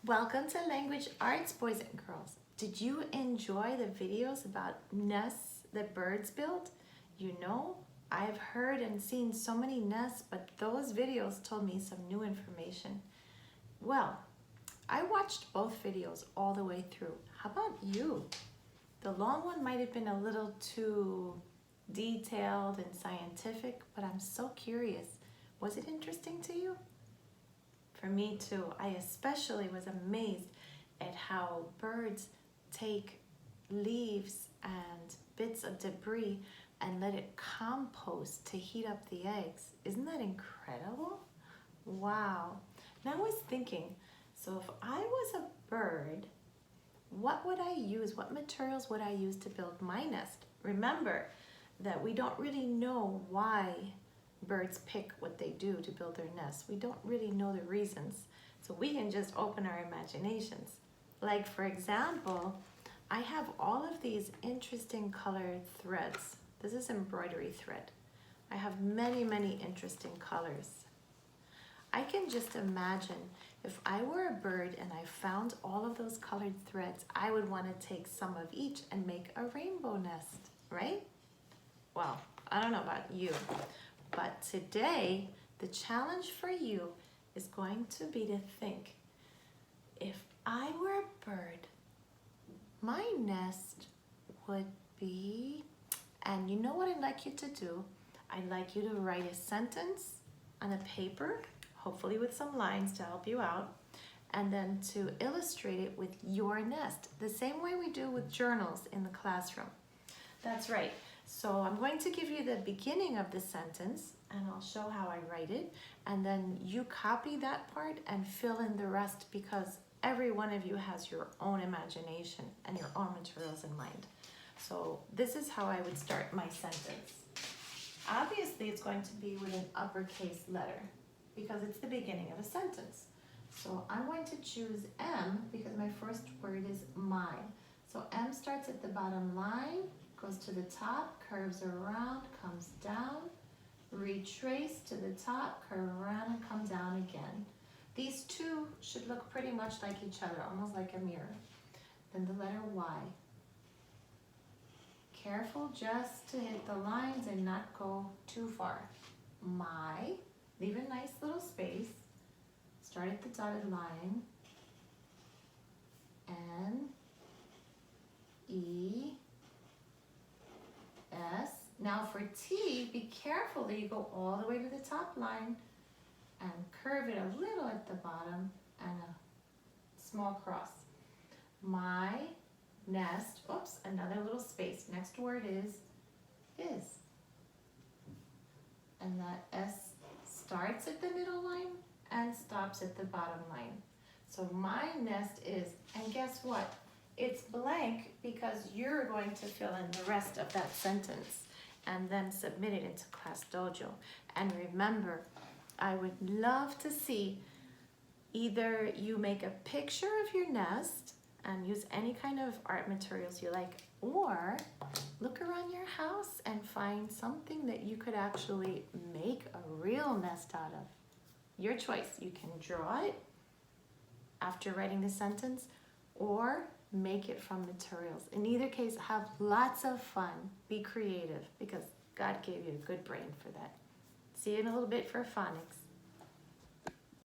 Welcome to Language Arts, boys and girls. Did you enjoy the videos about nests that birds build? You know, I've heard and seen so many nests, but those videos told me some new information. Well, I watched both videos all the way through. How about you? The long one might have been a little too detailed and scientific, but I'm so curious. Was it interesting to you? For me too. I especially was amazed at how birds take leaves and bits of debris and let it compost to heat up the eggs. Isn't that incredible? Wow. Now I was thinking, so if I was a bird, what would I use? What materials would I use to build my nest? Remember that we don't really know why birds pick what they do to build their nests. We don't really know the reasons, so we can just open our imaginations. Like for example, I have all of these interesting colored threads. This is embroidery thread. I have many interesting colors. I can just imagine if I were a bird and I found all of those colored threads, I would want to take some of each and make a rainbow nest, right? Well, I don't know about you, but today, the challenge for you is going to be to think, if I were a bird, my nest would be, and you know what I'd like you to do? I'd like you to write a sentence on a paper, hopefully with some lines to help you out, and then to illustrate it with your nest, the same way we do with journals in the classroom. That's right. So I'm going to give you the beginning of the sentence and I'll show how I write it, and then you copy that part and fill in the rest, because every one of you has your own imagination and your own materials in mind. So this is how I would start my sentence. Obviously it's going to be with an uppercase letter because it's the beginning of a sentence. So I'm going to choose M because my first word is my. So M starts at the bottom line, goes to the top, curves around, comes down, retrace to the top, curve around and come down again. These two should look pretty much like each other, almost like a mirror. Then the letter Y. Careful just to hit the lines and not go too far. My, leave a nice little space, start at the dotted line, N, E, S. Now for T, be careful that you go all the way to the top line and curve it a little at the bottom and a small cross. My nest, oops, another little space. Next word is. And that S starts at the middle line and stops at the bottom line. So my nest is, and guess what? It's blank because you're going to fill in the rest of that sentence and then submit it into Class Dojo. And remember, I would love to see either you make a picture of your nest and use any kind of art materials you like, or look around your house and find something that you could actually make a real nest out of. Your choice. You can draw it after writing the sentence or make it from materials. In either case, have lots of fun. Be creative because God gave you a good brain for that. See you in a little bit for phonics.